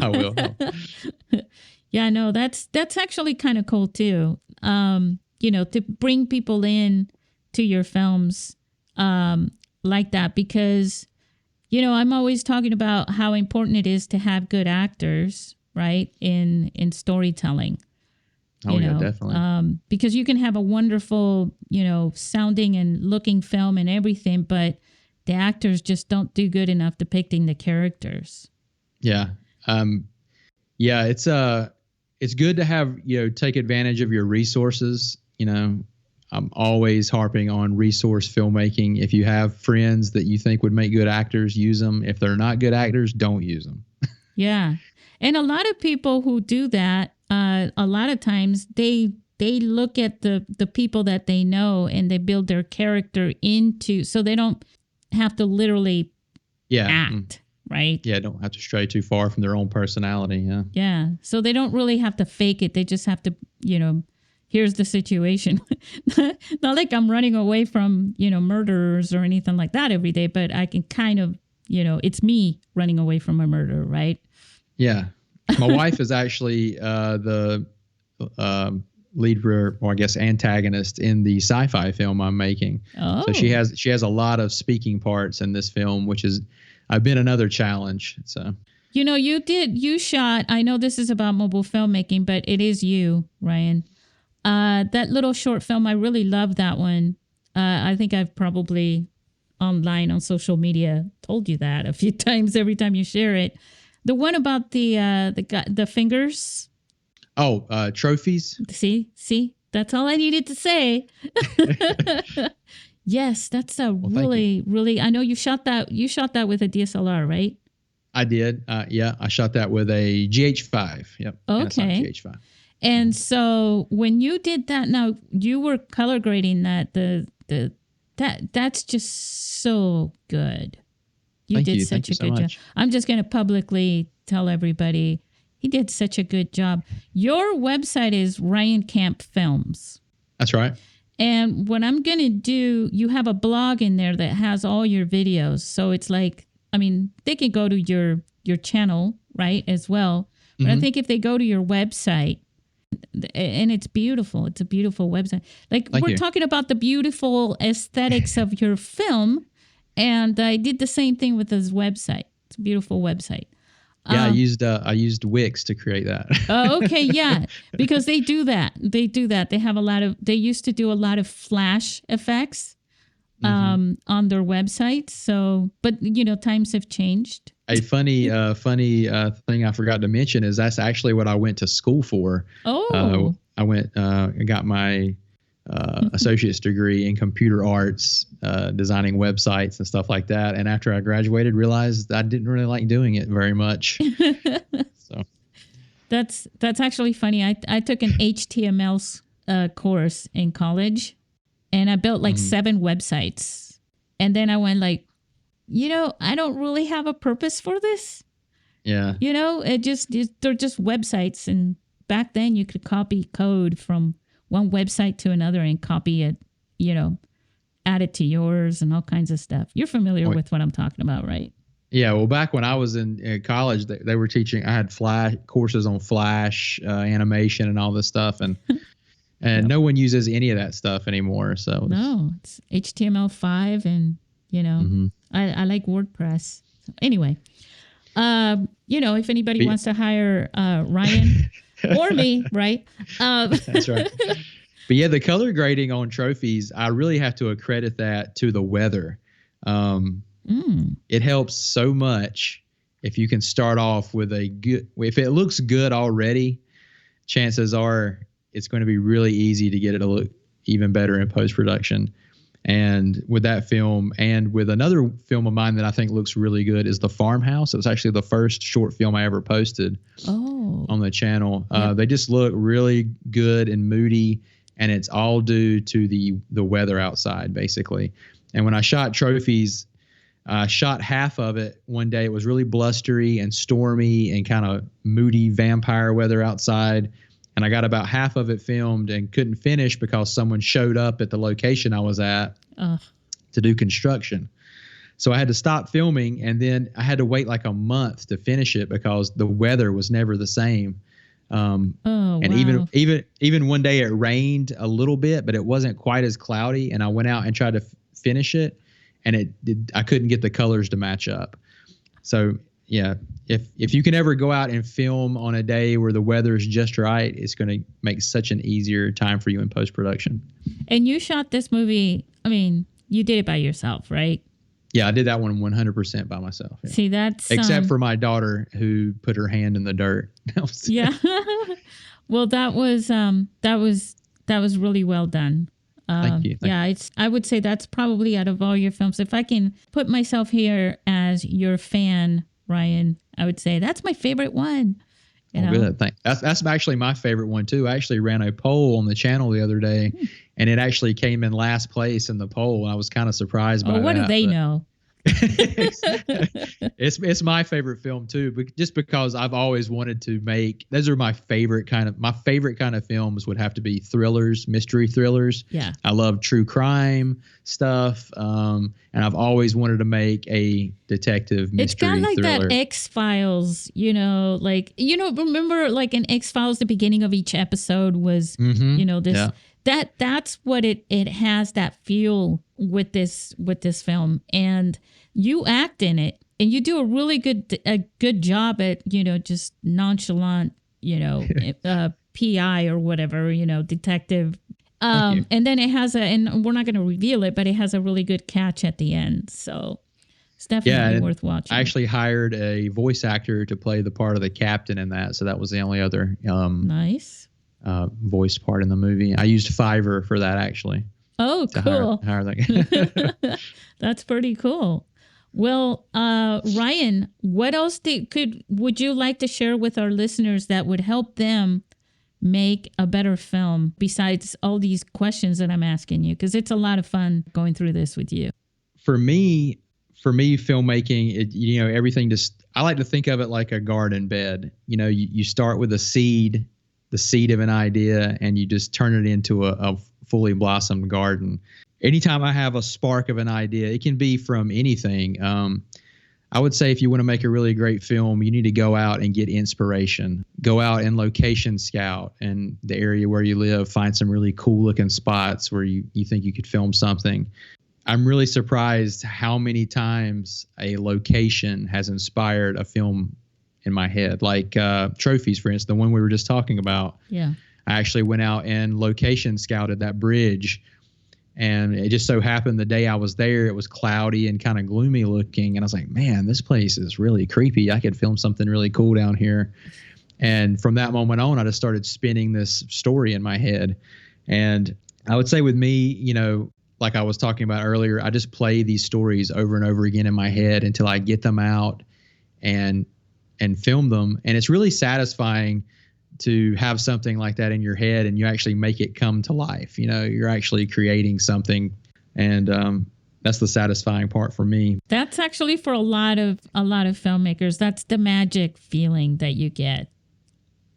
[SPEAKER 2] I will.
[SPEAKER 1] Yeah, no, that's actually kind of cool too. To bring people in to your films, like that, because, I'm always talking about how important it is to have good actors, right? In storytelling.
[SPEAKER 2] Oh, yeah, definitely.
[SPEAKER 1] Because you can have a wonderful, sounding and looking film and everything, but the actors just don't do good enough depicting the characters.
[SPEAKER 2] Yeah. Yeah, it's good to have, take advantage of your resources. I'm always harping on resource filmmaking. If you have friends that you think would make good actors, use them. If they're not good actors, don't use them. Yeah.
[SPEAKER 1] And a lot of people who do that, a lot of times they look at the people that they know and they build their character into, so they don't have to literally act, right?
[SPEAKER 2] Yeah, don't have to stray too far from their own personality. Yeah.
[SPEAKER 1] Yeah. So they don't really have to fake it. They just have to, here's the situation. Not like I'm running away from, murderers or anything like that every day, but I can kind of, it's me running away from a murder, right?
[SPEAKER 2] Yeah. My wife is actually the lead, or I guess antagonist in the sci-fi film I'm making.
[SPEAKER 1] Oh.
[SPEAKER 2] So she has a lot of speaking parts in this film, which has been another challenge. So
[SPEAKER 1] you shot, I know this is about mobile filmmaking, but it is you, Ryan. That little short film, I really love that one. I think I've probably online on social media told you that a few times every time you share it. The one about the fingers.
[SPEAKER 2] Oh, trophies.
[SPEAKER 1] See, that's all I needed to say. Yes, that's really. I know you shot that. You shot that with a DSLR, right?
[SPEAKER 2] I did. Yeah, I shot that with a GH5. Yep.
[SPEAKER 1] Okay.
[SPEAKER 2] GH5.
[SPEAKER 1] And so when you did that, now you were color grading that. That's just so good. You did such a good job. I'm just going to publicly tell everybody he did such a good job. Your website is Ryan Camp Films.
[SPEAKER 2] That's right.
[SPEAKER 1] And what I'm going to do, you have a blog in there that has all your videos. So it's like, they can go to your channel, right, as well. But I think if they go to your website, And it's beautiful. It's a beautiful website. Like
[SPEAKER 2] Thank
[SPEAKER 1] we're
[SPEAKER 2] you.
[SPEAKER 1] talking about the beautiful aesthetics of your film, and I did the same thing with this website. It's a beautiful website.
[SPEAKER 2] Yeah, I used Wix to create that.
[SPEAKER 1] Oh, okay, yeah, because they do that. They do that. They have a lot of. They used to do a lot of flash effects on their website. So, but times have changed.
[SPEAKER 2] A funny thing I forgot to mention is that's actually what I went to school for.
[SPEAKER 1] Oh,
[SPEAKER 2] I went and got my associate's degree in computer arts, designing websites and stuff like that. And after I graduated, realized I didn't really like doing it very much. So
[SPEAKER 1] that's actually funny. I took an HTML course in college, and I built like 7 websites. And then I went like, I don't really have a purpose for this.
[SPEAKER 2] yeah,
[SPEAKER 1] They're just websites. And back then you could copy code from one website to another and copy it, add it to yours and all kinds of stuff. You're familiar with what I'm talking about, right?
[SPEAKER 2] Yeah. Well, back when I was in college, they were teaching, I had Flash courses on Flash, animation and all this stuff. And no one uses any of that stuff anymore. So
[SPEAKER 1] no, it's HTML5 and, I like WordPress. So anyway, if anybody wants to hire Ryan or me, right?
[SPEAKER 2] That's right. But yeah, the color grading on trophies, I really have to accredit that to the weather. It helps so much if you can start off with if it looks good already, chances are it's going to be really easy to get it to look even better in post-production. And with that film and with another film of mine that I think looks really good is The Farmhouse. It was actually the first short film I ever posted on the channel. Yep. They just look really good and moody, and it's all due to the weather outside, basically. And when I shot trophies, I shot half of it one day. It was really blustery and stormy and kind of moody vampire weather outside. And I got about half of it filmed and couldn't finish because someone showed up at the location I was at to do construction. So I had to stop filming, and then I had to wait like a month to finish it because the weather was never the same. And wow. even one day it rained a little bit, but it wasn't quite as cloudy. And I went out and tried to finish it, and I couldn't get the colors to match up. So yeah, if you can ever go out and film on a day where the weather is just right, it's going to make such an easier time for you in post-production.
[SPEAKER 1] And you shot this movie, I mean, you did it by yourself, right?
[SPEAKER 2] Yeah, I did that one 100% by myself. Yeah.
[SPEAKER 1] See, that's
[SPEAKER 2] except for my daughter who put her hand in the dirt.
[SPEAKER 1] Yeah. Well, that was really well done.
[SPEAKER 2] Thank you.
[SPEAKER 1] Yeah, I would say that's probably out of all your films. If I can put myself here as your fan, Ryan, I would say that's my favorite one.
[SPEAKER 2] Good. Thanks. That's actually my favorite one too. I actually ran a poll on the channel the other day, and it actually came in last place in the poll. And I was kind of surprised by that.
[SPEAKER 1] What do they know?
[SPEAKER 2] It's my favorite film too, but just because I've always wanted to make, those are my favorite kind of films would have to be thrillers, mystery thrillers.
[SPEAKER 1] Yeah.
[SPEAKER 2] I love true crime stuff. And I've always wanted to make a detective mystery thriller.
[SPEAKER 1] It's got like that X-Files, remember like in X-Files, the beginning of each episode was, this, that's what it has, that feel with this film. And you act in it, and you do a really good job at, just nonchalant, PI or whatever, detective. And then it has and we're not going to reveal it, but it has a really good catch at the end. So it's definitely worth watching.
[SPEAKER 2] I actually hired a voice actor to play the part of the captain in that. So that was the only other
[SPEAKER 1] nice
[SPEAKER 2] voice part in the movie. I used Fiverr for that, actually.
[SPEAKER 1] Oh, cool.
[SPEAKER 2] Hire that.
[SPEAKER 1] That's pretty cool. Well, Ryan, what else would you like to share with our listeners that would help them make a better film besides all these questions that I'm asking you? Because it's a lot of fun going through this with you. For me, filmmaking, everything I like to think of it like a garden bed. You start with the seed of an idea, and you just turn it into a fully blossomed garden. Anytime I have a spark of an idea, it can be from anything.
[SPEAKER 2] I would say if you want to make a really great film, you need to go out and get inspiration. Go out and location scout in the area where you live. Find some really cool looking spots where you think you could film something. I'm really surprised how many times a location has inspired a film in my head. Like Trophies, for instance, the one we were just talking about.
[SPEAKER 1] Yeah.
[SPEAKER 2] I actually went out and location scouted that bridge. And it just so happened the day I was there, it was cloudy and kind of gloomy looking. And I was like, man, this place is really creepy. I could film something really cool down here. And from that moment on, I just started spinning this story in my head. And I would say with me, you know, like I was talking about earlier, I just play these stories over and over again in my head until I get them out and film them. And it's really satisfying to have something like that in your head and you actually make it come to life. You know, you're actually creating something, and that's the satisfying part for me.
[SPEAKER 1] That's actually for a lot of filmmakers. That's the magic feeling that you get.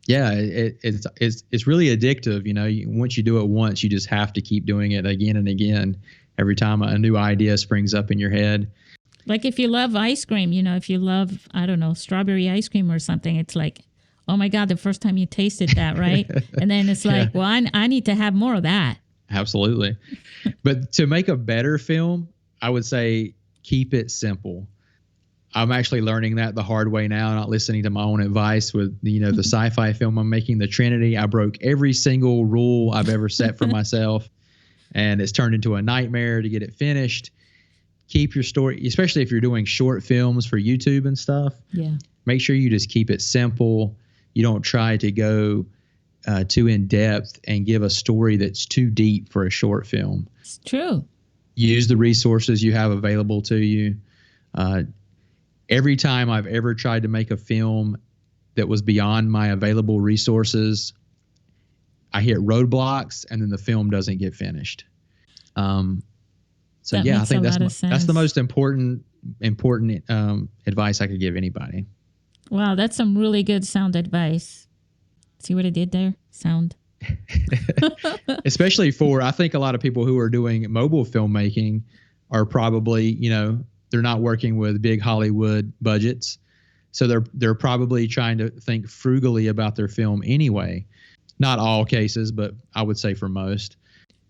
[SPEAKER 2] Yeah, it's really addictive. You know, once you do it once, you just have to keep doing it again and again. Every time a new idea springs up in your head.
[SPEAKER 1] Like if you love ice cream, you know, if you love, I don't know, strawberry ice cream or something, it's like, oh my God, the first time you tasted that, right? And then it's like, well, I need to have more of that.
[SPEAKER 2] Absolutely. But to make a better film, I would say keep it simple. I'm actually learning that the hard way now, not listening to my own advice with, you know, the sci-fi film I'm making, The Trinity. I broke every single rule I've ever set for myself, and it's turned into a nightmare to get it finished. Keep your story, especially if you're doing short films for YouTube and stuff.
[SPEAKER 1] Yeah.
[SPEAKER 2] Make sure you just keep it simple. You don't try to go too in depth and give a story that's too deep for a short film.
[SPEAKER 1] It's true.
[SPEAKER 2] Use the resources you have available to you. Every time I've ever tried to make a film that was beyond my available resources, I hit roadblocks and then the film doesn't get finished. So yeah, I think that's the most important advice I could give anybody.
[SPEAKER 1] Wow, that's some really good sound advice. See what I did there? Sound.
[SPEAKER 2] Especially I think a lot of people who are doing mobile filmmaking are probably, you know, they're not working with big Hollywood budgets. So they're probably trying to think frugally about their film anyway. Not all cases, but I would say for most.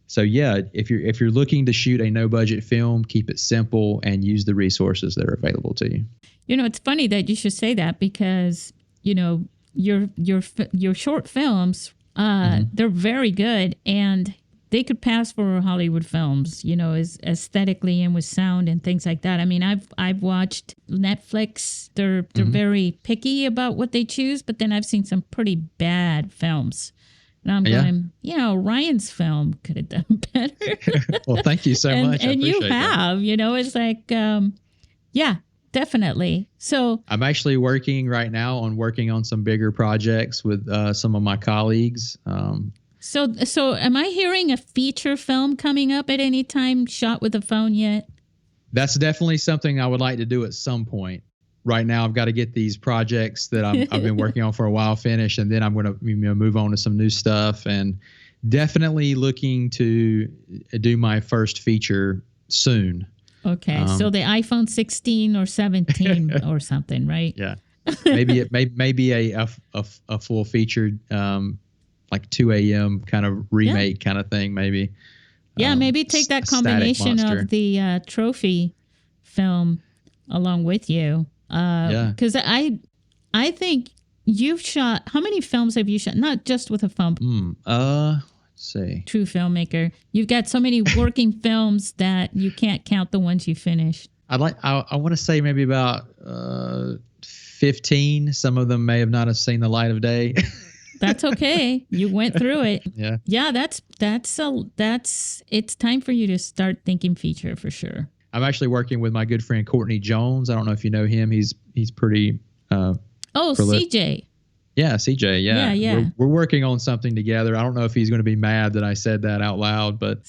[SPEAKER 2] So yeah, if you're looking to shoot a no budget film, keep it simple and use the resources that are available to you.
[SPEAKER 1] You know, it's funny that you should say that because, you know, your short films, they're very good and they could pass for Hollywood films, you know, as aesthetically and with sound and things like that. I mean, I've watched Netflix. They're very picky about what they choose, but then I've seen some pretty bad films. And I'm going, you know, Ryan's film could have done better.
[SPEAKER 2] Well, thank you so much.
[SPEAKER 1] And you
[SPEAKER 2] have,
[SPEAKER 1] you know, it's like, yeah. Definitely. So
[SPEAKER 2] I'm actually working right now on some bigger projects with some of my colleagues.
[SPEAKER 1] So am I hearing a feature film coming up at any time shot with a phone yet?
[SPEAKER 2] That's definitely something I would like to do at some point. Right now, I've got to get these projects that I've been working on for a while finished, and then I'm going to move on to some new stuff, and definitely looking to do my first feature soon.
[SPEAKER 1] Okay, so the iPhone 16 or 17 or something, right?
[SPEAKER 2] Yeah, maybe a full featured like 2 a.m. kind of remake kind of thing, maybe.
[SPEAKER 1] Yeah, maybe take that combination of the trophy film along with you. Because I think you've shot. How many films have you shot? Not just with a phone.
[SPEAKER 2] See.
[SPEAKER 1] True filmmaker. You've got so many working films that you can't count the ones you finished.
[SPEAKER 2] I want to say maybe about 15. Some of them may have not have seen the light of day.
[SPEAKER 1] That's okay. You went through it.
[SPEAKER 2] Yeah.
[SPEAKER 1] Yeah, it's time for you to start thinking feature for sure.
[SPEAKER 2] I'm actually working with my good friend Courtney Jones. I don't know if you know him. He's pretty
[SPEAKER 1] CJ.
[SPEAKER 2] Yeah, CJ. Yeah.
[SPEAKER 1] Yeah.
[SPEAKER 2] We're working on something together. I don't know if he's going to be mad that I said that out loud, but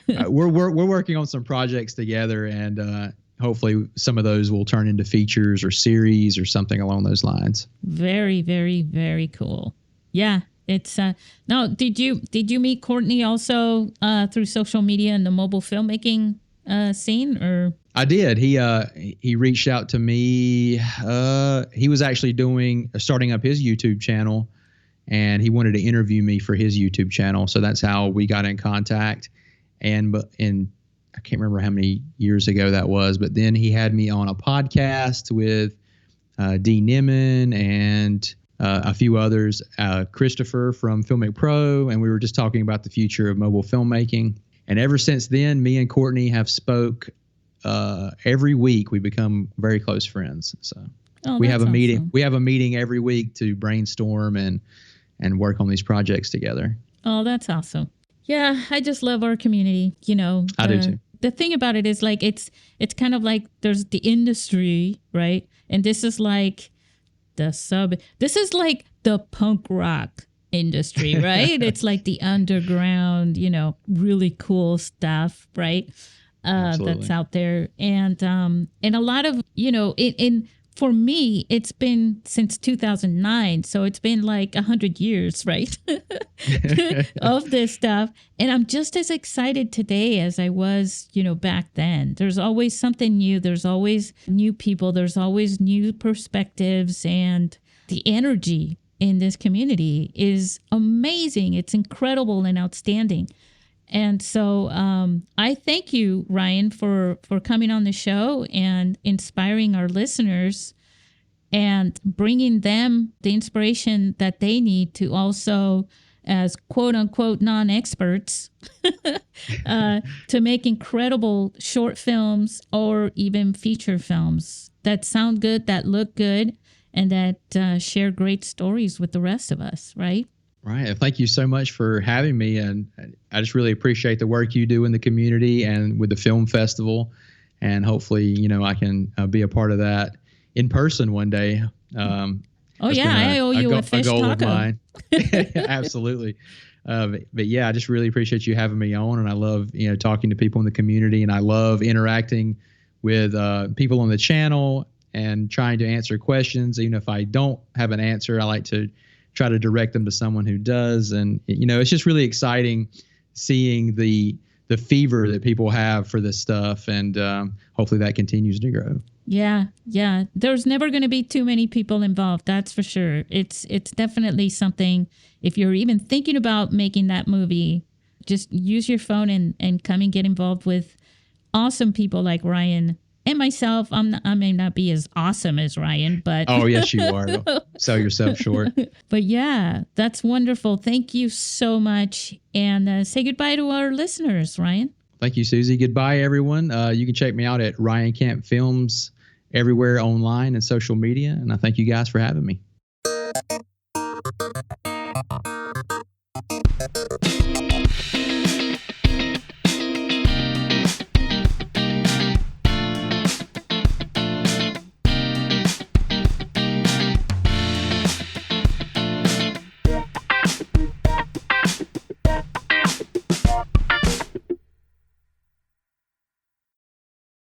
[SPEAKER 2] we're working on some projects together, and hopefully some of those will turn into features or series or something along those lines.
[SPEAKER 1] Very, very, very cool. Yeah. It's now. Did you meet Courtney also through social media and the mobile filmmaking scene, or?
[SPEAKER 2] I did. He reached out to me. He was actually starting up his YouTube channel, and he wanted to interview me for his YouTube channel. So that's how we got in contact. And I can't remember how many years ago that was, but then he had me on a podcast with Dee Nimmin and a few others, Christopher from Filmmaking Pro, and we were just talking about the future of mobile filmmaking. And ever since then, me and Courtney have spoke every week. We become very close friends. So we have a meeting.
[SPEAKER 1] Awesome.
[SPEAKER 2] We have a meeting every week to brainstorm and work on these projects together.
[SPEAKER 1] Oh, that's awesome. Yeah, I just love our community.
[SPEAKER 2] I do too.
[SPEAKER 1] The thing about it is like it's kind of like there's the industry, right? And this is like this is like the punk rock industry, right? It's like the underground, really cool stuff, right? That's out there. And a lot of, for me, it's been since 2009. So it's been like 100 years, right? of this stuff. And I'm just as excited today as I was, back then. There's always something new. There's always new people. There's always new perspectives. And the energy in this community is amazing. It's incredible and outstanding. And so I thank you, Ryan, for coming on the show and inspiring our listeners and bringing them the inspiration that they need to also, as quote unquote non-experts, to make incredible short films or even feature films that sound good, that look good, and that share great stories with the rest of us, right?
[SPEAKER 2] Right. Thank you so much for having me. And I just really appreciate the work you do in the community and with the film festival. And hopefully, I can be a part of that in person one day.
[SPEAKER 1] I owe you a fish
[SPEAKER 2] goal
[SPEAKER 1] taco.
[SPEAKER 2] of mine. Absolutely. But yeah, I just really appreciate you having me on. And I love, talking to people in the community, and I love interacting with people on the channel and trying to answer questions. Even if I don't have an answer, I like to try to direct them to someone who does. And, it's just really exciting seeing the fever that people have for this stuff. And hopefully that continues to grow.
[SPEAKER 1] Yeah. There's never going to be too many people involved. That's for sure. It's definitely something, if you're even thinking about making that movie, just use your phone and come and get involved with awesome people like Ryan and myself. I may not be as awesome as Ryan, but
[SPEAKER 2] oh yes, you are. Don't sell yourself short.
[SPEAKER 1] But yeah, that's wonderful. Thank you so much, and say goodbye to our listeners, Ryan.
[SPEAKER 2] Thank you, Susie. Goodbye, everyone. You can check me out at Ryan Camp Films everywhere online and social media. And I thank you guys for having me.